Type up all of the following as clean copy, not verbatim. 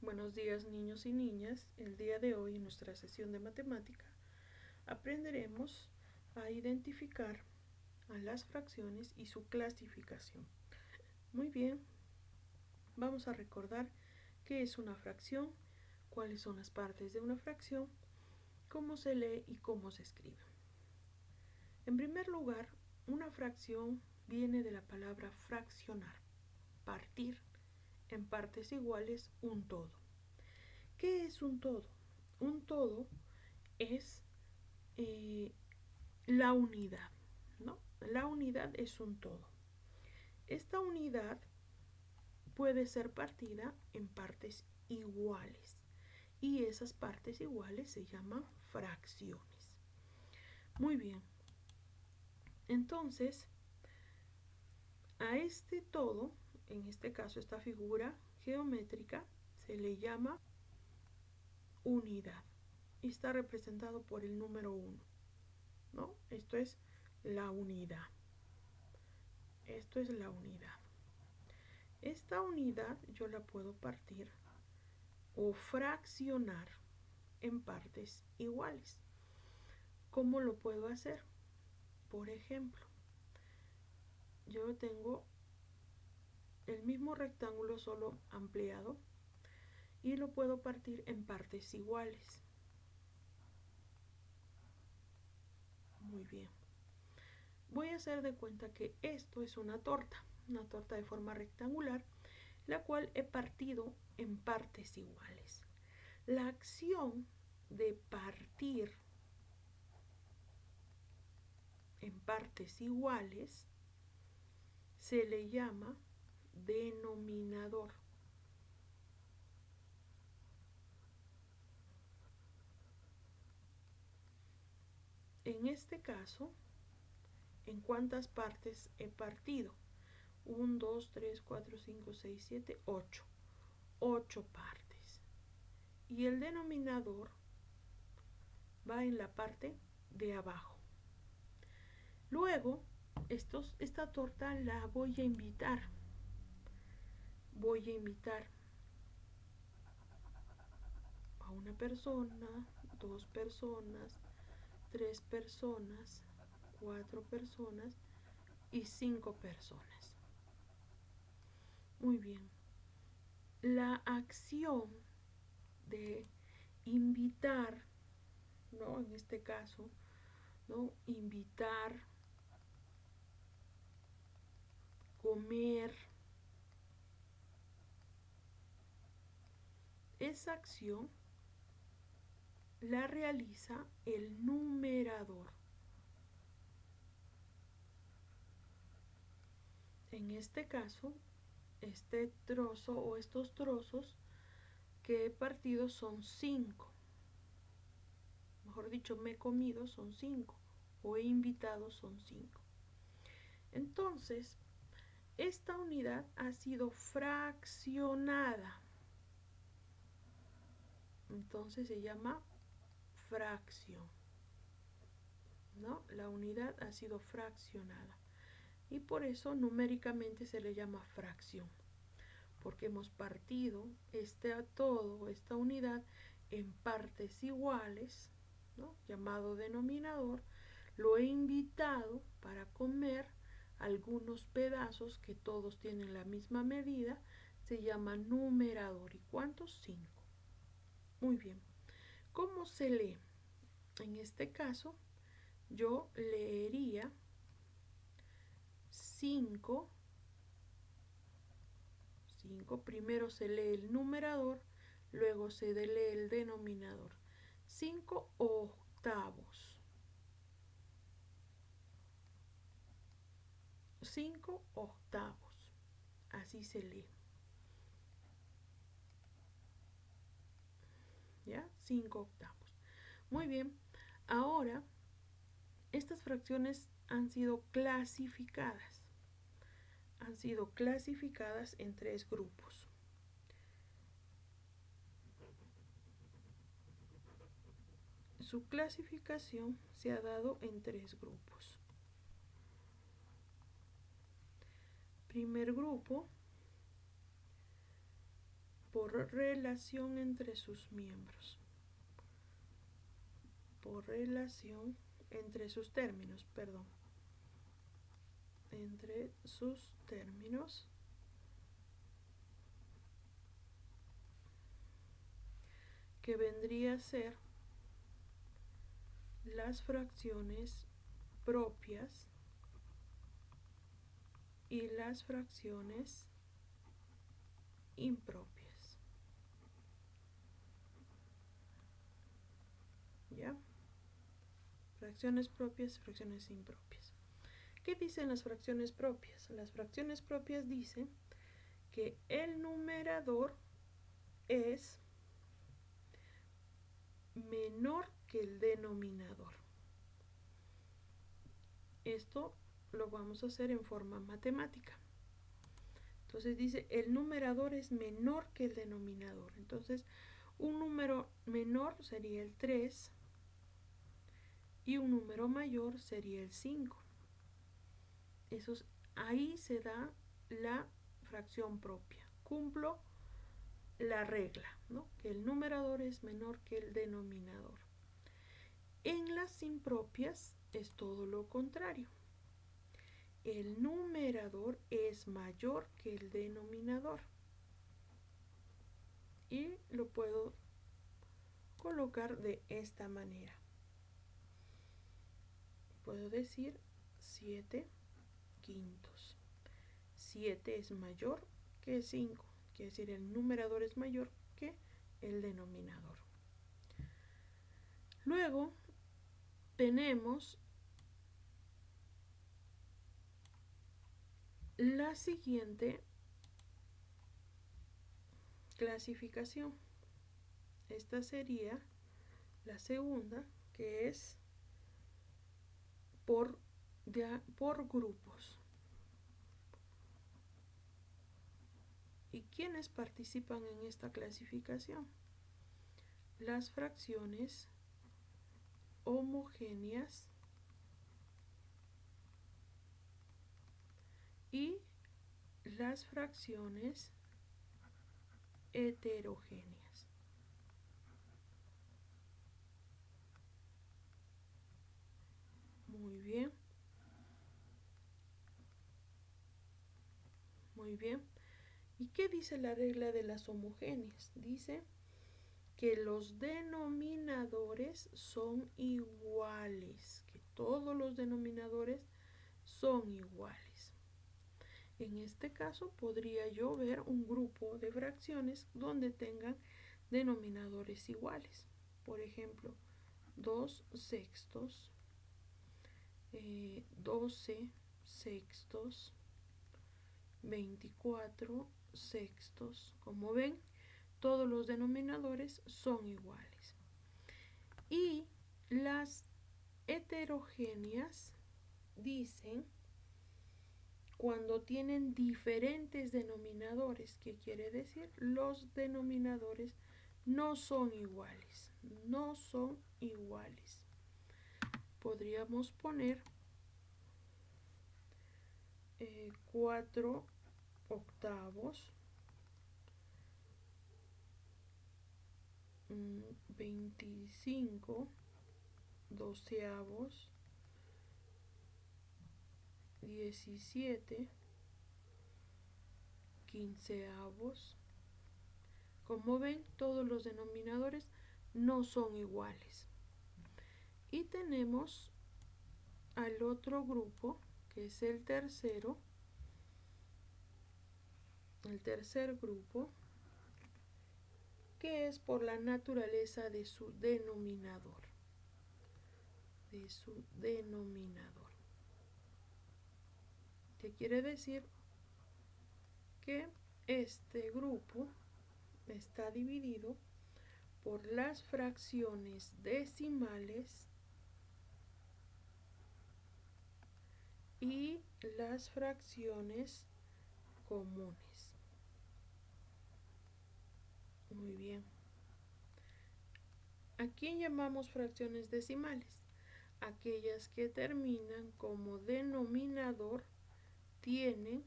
Buenos días, niños y niñas. El día de hoy en nuestra sesión de matemática aprenderemos a identificar a las fracciones y su clasificación. Muy bien, vamos a recordar qué es una fracción, cuáles son las partes de una fracción, cómo se lee y cómo se escribe. En primer lugar, una fracción viene de la palabra fraccionar, partir en partes iguales un todo. ¿Qué es un todo? Un todo es la unidad, ¿no? La unidad es un todo. Esta unidad puede ser partida en partes iguales y esas partes iguales se llaman fracciones. Muy bien. Entonces, a este todo, en este caso esta figura geométrica, se le llama unidad y está representado por el número 1, ¿no? Esto es la unidad. Esto es la unidad. Esta unidad yo la puedo partir o fraccionar en partes iguales. ¿Cómo lo puedo hacer? Por ejemplo, yo tengo el mismo rectángulo solo ampliado y lo puedo partir en partes iguales. Muy bien. Voy a hacer de cuenta que esto es una torta de forma rectangular, la cual he partido en partes iguales. La acción de partir en partes iguales se le llama denominador. En este caso, ¿en cuántas partes he partido? 1, 2, 3, 4, 5, 6, 7, 8. 8 partes. Y el denominador va en la parte de abajo. Luego, esta torta la voy a invitar. Voy a invitar a una persona, 2 personas, 3 personas, 4 personas y 5 personas. Muy bien. La acción de invitar, ¿no? En este caso, ¿no? Invitar, comer. Esa acción la realiza el numerador. En este caso, este trozo o estos trozos que he partido son 5. Mejor dicho, me he comido son 5 o he invitado son 5. Entonces, esta unidad ha sido fraccionada. Entonces se llama fracción, ¿no? La unidad ha sido fraccionada y por eso numéricamente se le llama fracción, porque hemos partido esta unidad en partes iguales, ¿no? Llamado denominador. Lo he invitado para comer algunos pedazos que todos tienen la misma medida, se llama numerador. ¿Y cuántos? 5. Muy bien. ¿Cómo se lee? En este caso, yo leería 5. Primero se lee el numerador, luego se lee el denominador. 5 octavos. 5 octavos. Así se lee. ¿Ya? 5 octavos. Muy bien. Ahora, estas fracciones han sido clasificadas. Han sido clasificadas en 3 grupos. Su clasificación se ha dado en 3 grupos. Primer grupo, por por relación entre sus miembros. Por relación entre sus términos, perdón. Entre sus términos. Que vendría a ser las fracciones propias y las fracciones impropias. ¿Ya? Fracciones propias y fracciones impropias. ¿Qué dicen las fracciones propias? Las fracciones propias dicen que el numerador es menor que el denominador. Esto lo vamos a hacer en forma matemática. Entonces dice, el numerador es menor que el denominador. Entonces, un número menor sería el 3 y un número mayor sería el 5. Ahí se da la fracción propia. Cumplo la regla, ¿no? Que el numerador es menor que el denominador. En las impropias es todo lo contrario. El numerador es mayor que el denominador. Y lo puedo colocar de esta manera. Puedo decir 7 quintos. 7 es mayor que 5. Quiere decir, el numerador es mayor que el denominador. Luego tenemos la siguiente clasificación. Esta sería la segunda, que es por grupos. ¿Y quiénes participan en esta clasificación? Las fracciones homogéneas y las fracciones heterogéneas. Muy bien. Muy bien. ¿Y qué dice la regla de las homogéneas? Dice que los denominadores son iguales, que todos los denominadores son iguales. En este caso podría yo ver un grupo de fracciones donde tengan denominadores iguales. Por ejemplo, 2 sextos, 12 sextos, 24 sextos. Como ven, todos los denominadores son iguales. Y las heterogéneas dicen cuando tienen diferentes denominadores, ¿qué quiere decir? Los denominadores no son iguales, no son iguales. Podríamos poner 4 octavos, 25 doceavos, 17 quinceavos. Como ven, todos los denominadores no son iguales. Y tenemos al otro grupo, que es el tercero, el tercer grupo, que es por la naturaleza de su denominador. ¿Qué quiere decir? Que este grupo está dividido por las fracciones decimales y las fracciones comunes. Muy bien. ¿A quién llamamos fracciones decimales? Aquellas que terminan como denominador tienen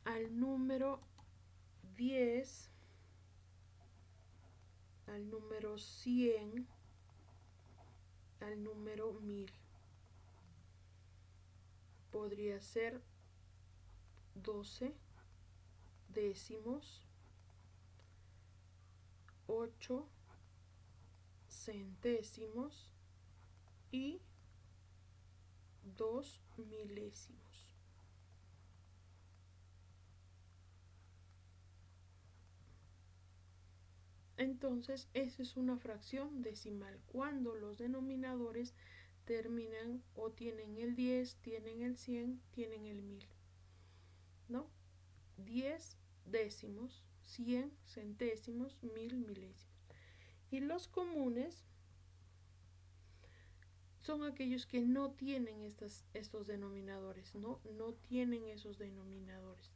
al número 10 al número 100, al número 1000. Podría ser 12 décimos, 8 centésimos y 2 milésimos. Entonces, esa es una fracción decimal cuando los denominadores terminan o tienen el 10, tienen el 100, tienen el 1000, ¿no? 10 décimos, 100 centésimos, 1000 milésimos. Y los comunes son aquellos que no tienen estos denominadores, ¿no? No tienen esos denominadores.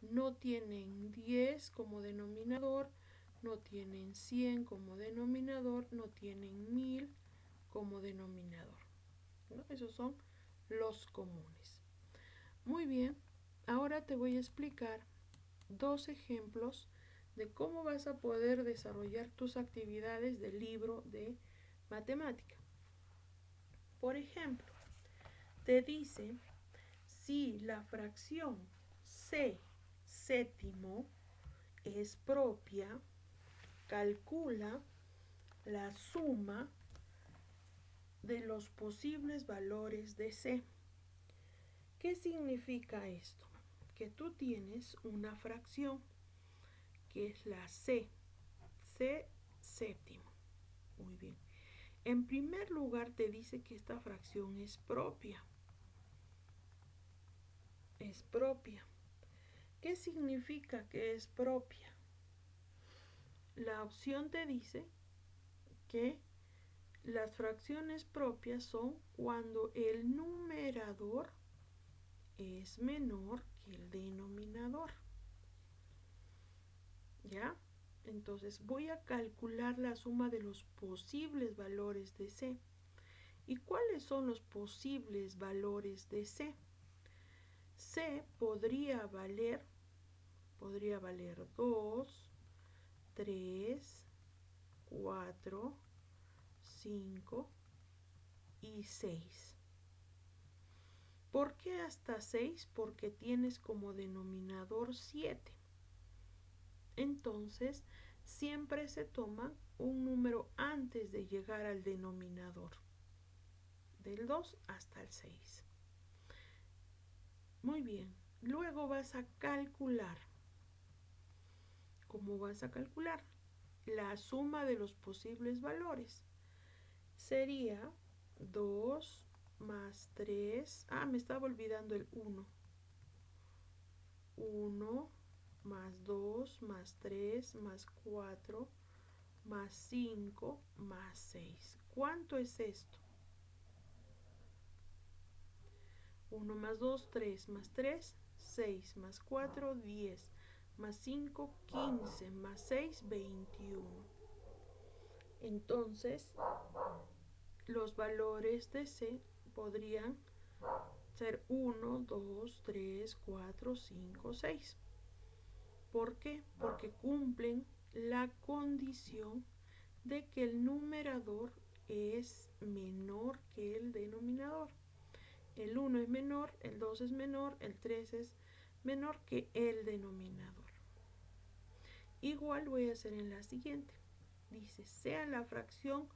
No tienen 10 como denominador, no tienen 100 como denominador, no tienen 1000 como denominador, ¿no? Esos son los comunes. Muy bien, ahora te voy a explicar dos ejemplos de cómo vas a poder desarrollar tus actividades del libro de matemática. Por ejemplo, te dice si la fracción c séptimo es propia, calcula la suma de los posibles valores de c. ¿Qué significa esto? Que tú tienes una fracción que es la c séptimo. Muy bien. En primer lugar te dice que esta fracción es propia. Es propia. ¿Qué significa que es propia? La opción te dice que las fracciones propias son cuando el numerador es menor que el denominador. ¿Ya? Entonces voy a calcular la suma de los posibles valores de c. ¿Y cuáles son los posibles valores de c? C podría valer 2, 3, 4, 5 y 6. ¿Por qué hasta 6? Porque tienes como denominador 7. Entonces, siempre se toma un número antes de llegar al denominador, del 2 hasta el 6. Muy bien, luego vas a calcular. ¿Cómo vas a calcular? La suma de los posibles valores sería 2 más 3, me estaba olvidando el 1. 1 más 2 más 3 más 4 más 5 más 6. ¿Cuánto es esto? 1 más 2, 3 más 3, 6 más 4, 10 más 5, 15 más 6, 21. Entonces, los valores de C podrían ser 1, 2, 3, 4, 5, 6. ¿Por qué? Porque cumplen la condición de que el numerador es menor que el denominador. El 1 es menor, el 2 es menor, el 3 es menor que el denominador. Igual voy a hacer en la siguiente. Dice, sea la fracción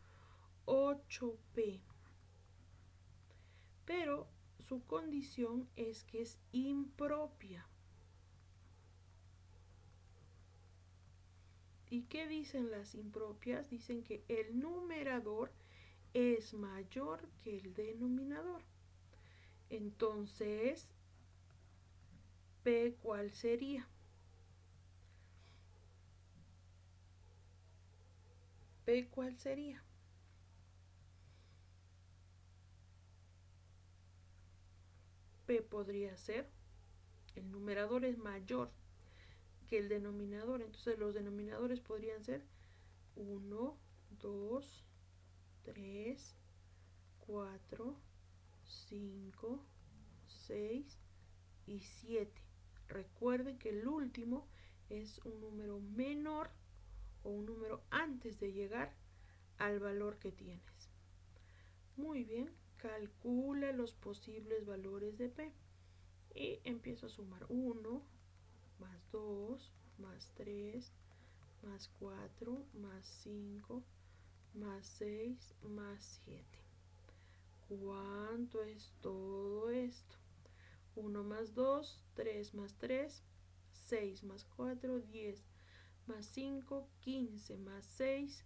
8p. Pero su condición es que es impropia. ¿Y qué dicen las impropias? Dicen que el numerador es mayor que el denominador. Entonces, P, ¿cuál sería? P, ¿cuál sería? P podría ser, el numerador es mayor que el denominador, entonces los denominadores podrían ser 1, 2, 3, 4, 5, 6 y 7. Recuerden que el último es un número menor o un número antes de llegar al valor que tienes. Muy bien, calcula los posibles valores de P y empiezo a sumar 1, más 2, más 3, más 4, más 5, más 6, más 7. ¿Cuánto es todo esto? 1 más 2, 3 más 3, 6 más 4, 10 más 5, 15 más 6,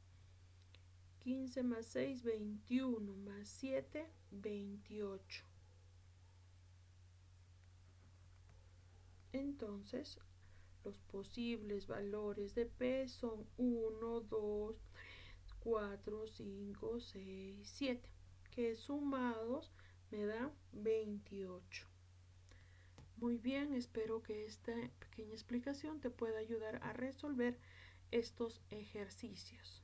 15 más 6, 21 más 7, 28. Entonces, los posibles valores de P son 1, 2, 4, 5, 6, 7, que sumados me dan 28. Muy bien, espero que esta pequeña explicación te pueda ayudar a resolver estos ejercicios.